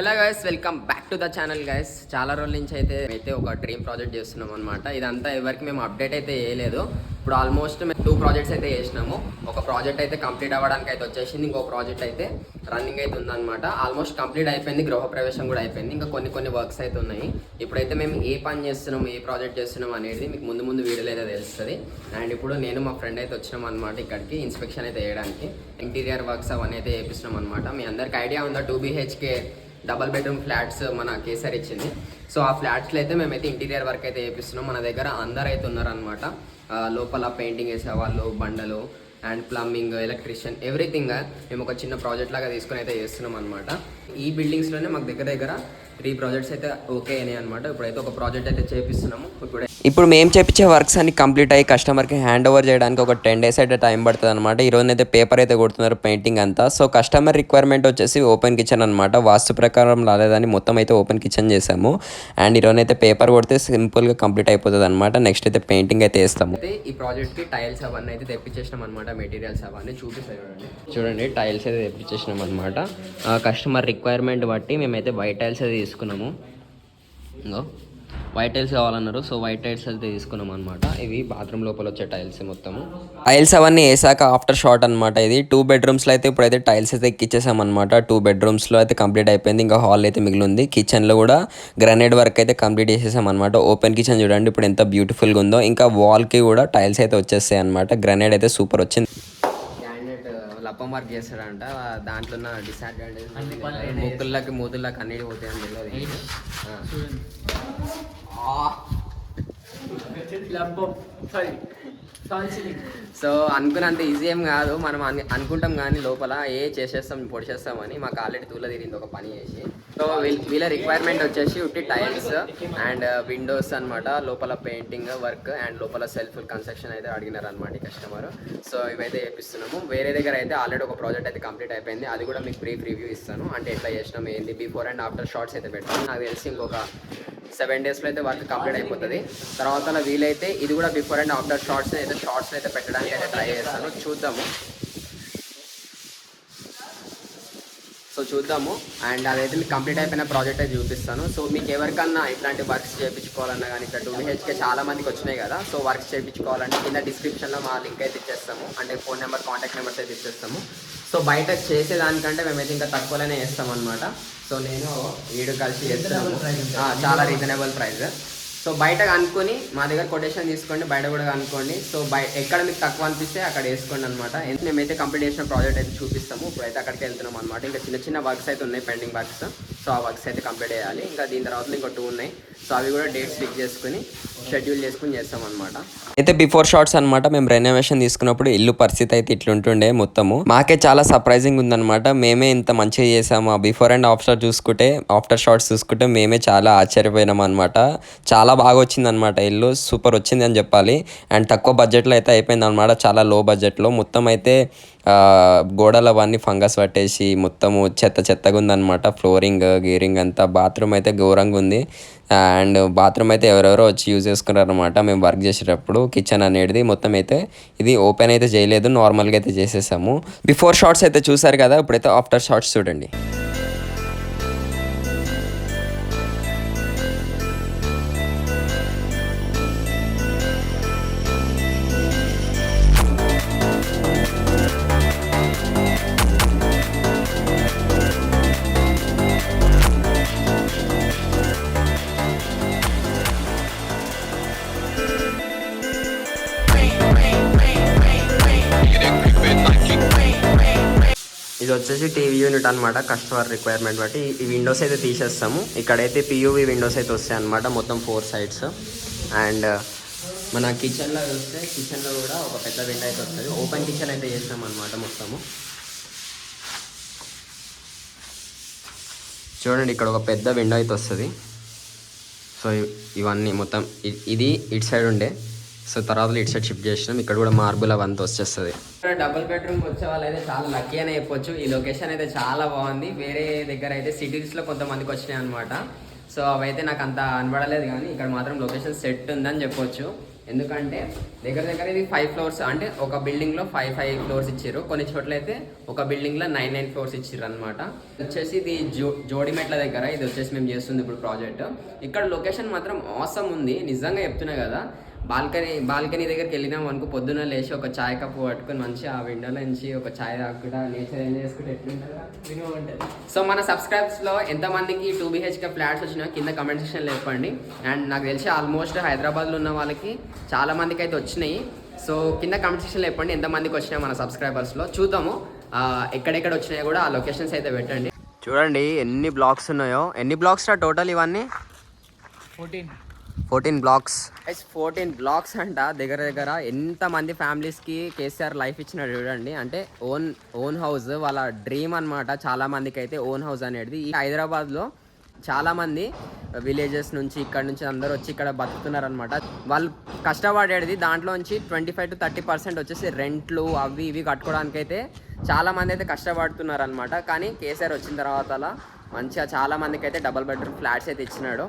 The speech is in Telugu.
Hello guys, welcome back to the channel guys. చాలా రోజుల నుంచి అయితే ఒక డ్రీమ్ ప్రాజెక్ట్ చేస్తున్నాం అనమాట. ఇదంతా ఎవరికి మేము అప్డేట్ అయితే వేయలేదు. ఇప్పుడు ఆల్మోస్ట్ మేము 2 ప్రాజెక్ట్స్ అయితే చేసినాము. ఒక ప్రాజెక్ట్ అయితే కంప్లీట్ అవ్వడానికి అయితే వచ్చేసింది, ఇంకో ప్రాజెక్ట్ అయితే రన్నింగ్ అయితే ఉందన్నమాట. ఆల్మోస్ట్ కంప్లీట్ అయిపోయింది, గృహప్రవేశం కూడా అయిపోయింది. ఇంకా కొన్ని వర్క్స్ అయితే ఉన్నాయి. ఇప్పుడైతే మేము ఏ పని చేస్తున్నాం, ఏ ప్రాజెక్ట్ చేస్తున్నాం అనేది మీకు ముందు వీడియోలో అయితే తెలుస్తుంది. అండ్ ఇప్పుడు నేను మా ఫ్రెండ్ అయితే వచ్చినాం అనమాట ఇక్కడికి ఇన్స్పెక్షన్ అయితే చేయడానికి. ఇంటీరియర్ వర్క్స్ అవన్నీ అయితే చేపిస్తున్నాం అనమాట. మీ అందరికి ఐడియా ఉందా, 2 BHK డబల్ బెడ్రూమ్ ఫ్లాట్స్ మన కేసర్ ఇచ్చింది. సో ఆ ఫ్లాట్స్లో అయితే మేమైతే ఇంటీరియర్ వర్క్ అయితే చేపిస్తున్నాం. మన దగ్గర అందరు అయితే ఉన్నారనమాట. లోపల పెయింటింగ్ వేసేవాళ్ళు, బండలు అండ్ ప్లంబింగ్, ఎలక్ట్రీషియన్, ఎవ్రీథింగ్ మేము ఒక చిన్న ప్రాజెక్ట్ లాగా తీసుకుని అయితే చేస్తున్నాం అనమాట. ఈ బిల్డింగ్స్లోనే మాకు దగ్గర 3 ప్రాజెక్ట్స్ అయితే ఓకే అయినాయి అనమాట. ఇప్పుడైతే ఒక ప్రాజెక్ట్ అయితే చేపిస్తున్నాము. ఇప్పుడు మేము చేపించే వర్క్స్ అన్ని కంప్లీట్ అయ్యి కస్టమర్కి హ్యాండ్ ఓవర్ చేయడానికి ఒక 10 days అయితే టైం పడుతుంది అనమాట. ఈరోజు అయితే పేపర్ అయితే కొడుతున్నారు, పెయింటింగ్ అంతా. సో కస్టమర్ రిక్వైర్మెంట్ వచ్చేసి ఓపెన్ కిచెన్ అనమాట. వాస్తు ప్రకారం రాలేదని మొత్తం అయితే ఓపెన్ కిచెన్ చేసాము. అండ్ ఈరోజు అయితే పేపర్ కొడితే సింపుల్గా కంప్లీట్ అయిపోతుంది అనమాట. నెక్స్ట్ అయితే పెయింటింగ్ అయితే వేస్తాము. అయితే ఈ ప్రాజెక్ట్కి టైల్స్ అవన్నీ అయితే తెప్పించేసినాం అనమాట. మెటీరియల్స్ అవన్నీ చూపిస్తాయి చూడండి. టైల్స్ అయితే తెప్పించేసినాం అనమాట. కస్టమర్ రిక్వైర్మెంట్ బట్టి మేమైతే వైట్ టైల్స్ అయితే తీసుకున్నాము. ఇంకో వైట్ టైల్స్ కావాలన్నారు, సో వైట్ టైల్స్ అయితే తీసుకున్నాం అనమాట. ఇవి బాత్రూమ్ లోపల వచ్చే టైల్స్ మొత్తము. టైల్స్ అవన్నీ వేసాక ఆఫ్టర్ షాట్ అనమాట. ఇది 2 bedrooms అయితే ఇప్పుడైతే టైల్స్ అయితే ఎక్కిచ్చేసాం అనమాట. 2 bedrooms అయితే కంప్లీట్ అయిపోయింది. ఇంకా హాల్ అయితే మిగిలింది. కిచెన్లో కూడా గ్రానైట్ వర్క్ అయితే కంప్లీట్ చేసేసాం అనమాట. ఓపెన్ కిచెన్ చూడండి ఇప్పుడు ఎంత బ్యూటిఫుల్గా ఉందో. ఇంకా వాల్కి కూడా టైల్స్ అయితే వచ్చేస్తాయి అనమాట. గ్రానైట్ అయితే సూపర్ వచ్చింది. లప్పం వర్క్ చేస్తాడంట, దాంట్లో ఉన్న డిసడ్వాంటేజ్ మూతుల్లోకి అన్నిటి పోతాయని తెలియదు. సో అనుకున్నంత ఈజీ ఏం కాదు. మనం అనుకుంటాం కానీ లోపల చేసేస్తాం, పొడిచేస్తామని. మాకు ఆల్రెడీ తూల తిరిగింది ఒక పని చేసి. సో వీళ్ళ రిక్వైర్మెంట్ వచ్చేసి ఉట్టి టైల్స్ అండ్ విండోస్ అనమాట. లోపల పెయింటింగ్ వర్క్ అండ్ లోపల సెల్ఫ్ కన్స్ట్రక్షన్ అయితే అడిగినారు అనమాట కస్టమర్. సో ఇవైతే చేపిస్తున్నాము. వేరే దగ్గర అయితే ఆల్రెడీ ఒక ప్రాజెక్ట్ అయితే కంప్లీట్ అయిపోయింది. అది కూడా మీకు బ్రీఫ్ రివ్యూ ఇస్తాను. అంటే ఎట్లా చేసినాం, ఏంది, బిఫోర్ అండ్ ఆఫ్టర్ షార్ట్స్ అయితే పెట్టాను. నాకు తెలిసి ఇంకొక 7 daysలో అయితే వర్క్ కంప్లీట్ అయిపోతుంది. తర్వాత వీలైతే ఇది కూడా బిఫోర్ అండ్ ఆఫ్టర్ షార్ట్స్ అయితే పెట్టడానికి అయితే ట్రై చేస్తాను. చూద్దాము. అండ్ అదైతే మీకు కంప్లీట్ అయిపోయిన ప్రాజెక్ట్ అయితే చూపిస్తాను. సో మీకు ఎవరికన్నా ఇట్లాంటి వర్క్స్ చేయించుకోవాలన్నా కానీ ఇక్కడ 2 BHK చాలా మందికి వచ్చినాయి కదా. సో వర్క్స్ చేయించుకోవాలంటే కింద డిస్క్రిప్షన్లో మా లింక్ అయితే ఇచ్చేస్తాము. అంటే ఫోన్ నెంబర్, కాంటాక్ట్ నెంబర్స్ అయితే ఇచ్చేస్తాము. సో బయట చేసేదానికంటే మేమైతే ఇంకా తక్కువలోనే చేస్తాం అనమాట. సో నేను వీడు కలిసి చేస్తాను, చాలా రీజనబుల్ ప్రైస్. సో బయట కనుక్కొని మా దగ్గర కొటేషన్ తీసుకోండి, బయట కూడా కనుక్కోండి. సో ఎక్కడ మీకు తక్కువ అనిపిస్తే అక్కడ వేసుకోండి అనమాట. మేమైతే కంప్లీట్ చేసిన ప్రాజెక్ట్ అయితే చూపిస్తాము. ఇప్పుడైతే అక్కడికి వెళ్తున్నాం అనమాట. ఇంకా చిన్న వర్క్స్ అయితే ఉన్నాయి, పెండింగ్ వర్క్స్. సో ఆ వర్క్స్ అయితే కంప్లీట్ చేయాలి. ఇంకా దీని తర్వాత ఇంకో 2 ఉన్నాయి. సో అవి కూడా డేట్స్ ఫిక్స్ చేసుకుని షెడ్యూల్ చేసుకుని చేస్తాం అనమాట. అయితే బిఫోర్ షార్ట్స్ అనమాట. మేము రెనోవేషన్ తీసుకున్నప్పుడు ఇల్లు పరిస్థితి అయితే ఇట్లుంటుండే మొత్తము. మాకే చాలా సర్ప్రైజింగ్ ఉందన్నమాట. మేమే ఇంత మంచిగా చేసాము. బిఫోర్ అండ్ ఆఫ్టర్ షార్ట్స్ చూసుకుంటే మేమే చాలా ఆశ్చర్యపోయినాం అనమాట. చాలా బాగా వచ్చింది అనమాట. ఇల్లు సూపర్ వచ్చింది అని చెప్పాలి. అండ్ తక్కువ బడ్జెట్లో అయితే అయిపోయింది అనమాట. చాలా లో బడ్జెట్లో. మొత్తం అయితే గోడలు అవన్నీ ఫంగస్ పట్టేసి మొత్తము చెత్తగా ఉందన్నమాట. ఫ్లోరింగ్ గీరింగ్ అంతా. బాత్రూమ్ అయితే ఘోరంగా ఉంది. అండ్ బాత్రూమ్ అయితే ఎవరెవరో వచ్చి యూజ్ చేసుకున్నారనమాట మేము వర్క్ చేసేటప్పుడు. కిచెన్ అనేది మొత్తం అయితే ఇది ఓపెన్ అయితే చేయలేదు, నార్మల్గా అయితే చేసేసాము. బిఫోర్ షార్ట్స్ అయితే చూసారు కదా. ఇప్పుడైతే ఆఫ్టర్ షార్ట్స్ చూడండి. ఇది వచ్చేసి టీవీ యూనిట్ అనమాట. కస్టమర్ రిక్వైర్మెంట్ బట్టి ఈ విండోస్ అయితే తీసేస్తాము. ఇక్కడైతే PUV విండోస్ అయితే వస్తాయి అనమాట, మొత్తం 4 sides. అండ్ మన కిచెన్లో చూస్తే కిచెన్లో కూడా ఒక పెద్ద విండో అయితే వస్తుంది. ఓపెన్ కిచెన్ అయితే చేస్తాం అనమాట మొత్తము. చూడండి ఇక్కడ ఒక పెద్ద విండో అయితే వస్తుంది. సో ఇవన్నీ మొత్తం ఇది ఇటు సైడ్ ఉండే. సో తర్వాత ఇటు సైడ్ షిఫ్ట్ చేసినాం. ఇక్కడ కూడా మార్బుల్ అవంతా వచ్చేస్తుంది. డబుల్ బెడ్రూమ్ వచ్చే వాళ్ళు అయితే చాలా లక్కీ అని చెప్పొచ్చు. ఈ లొకేషన్ అయితే చాలా బాగుంది. వేరే దగ్గర అయితే సిటీస్లో కొంతమందికి వచ్చినాయి అనమాట. సో అవైతే నాకు అంత అనబడలేదు, కానీ ఇక్కడ మాత్రం లొకేషన్ సెట్ ఉందని చెప్పొచ్చు. ఎందుకంటే దగ్గర దగ్గర ఇది 5 ఫ్లోర్స్, అంటే ఒక బిల్డింగ్లో 5 ఫ్లోర్స్ ఇచ్చారు. కొన్ని చోట్ల అయితే ఒక బిల్డింగ్లో 9 ఫ్లోర్స్ ఇచ్చారు అనమాట. వచ్చేసి ఇది జోడిమెట్ల దగ్గర ఇది వచ్చేసి మేము చేస్తుంది ఇప్పుడు ప్రాజెక్ట్. ఇక్కడ లొకేషన్ మాత్రం ఆసమ్ ఉంది, నిజంగా చెప్తున్నా కదా. బాల్కనీ దగ్గరికి వెళ్ళినాం అనుకో, పొద్దున్న లేచి ఒక చాయ్ కప్పు పట్టుకొని మంచిగా ఆ విండోలో నుంచి ఒక చాయ్ తాగుకుంటా నేచర్ ఎంజాయ్ చేసుకుంటే ఎట్లుంటుంది. సో మన సబ్స్క్రైబ్స్లో ఎంతమందికి 2 BHK ఫ్లాట్స్ వచ్చినా కింద కమెంట్ సెక్షన్లో చెప్పండి. అండ్ నాకు తెలిసి ఆల్మోస్ట్ హైదరాబాద్లో ఉన్న వాళ్ళకి చాలా మందికి అయితే వచ్చినాయి. సో కింద కమెంట్ సెక్షన్లో చెప్పండి ఎంతమందికి వచ్చినాయి మన సబ్స్క్రైబర్స్లో. చూద్దాము ఎక్కడెక్కడ వచ్చినాయో కూడా ఆ లొకేషన్స్ అయితే పెట్టండి. చూడండి ఎన్ని బ్లాక్స్ ఉన్నాయో. ఎన్ని బ్లాక్స్ రా టోటల్ ఇవన్నీ? 14 బ్లాక్స్. 14 బ్లాక్స్ అంట. దగ్గర దగ్గర ఎంతమంది ఫ్యామిలీస్కి కేసీఆర్ లైఫ్ ఇచ్చినాడు చూడండి. అంటే ఓన్ హౌస్ వాళ్ళ డ్రీమ్ అనమాట. చాలా మందికి అయితే ఓన్ హౌస్ అనేది. ఈ హైదరాబాద్లో చాలామంది విలేజెస్ నుంచి ఇక్కడ నుంచి అందరూ వచ్చి ఇక్కడ బతుకుతున్నారనమాట. వాళ్ళు కష్టపడేది దాంట్లో నుంచి 25 to 30% వచ్చేసి రెంట్లు అవి ఇవి కట్టుకోవడానికి అయితే చాలామంది అయితే కష్టపడుతున్నారు అనమాట. కానీ కేసీఆర్ వచ్చిన తర్వాత అలా మంచిగా చాలామందికి అయితే డబుల్ బెడ్రూమ్ ఫ్లాట్స్ అయితే ఇచ్చినాడు.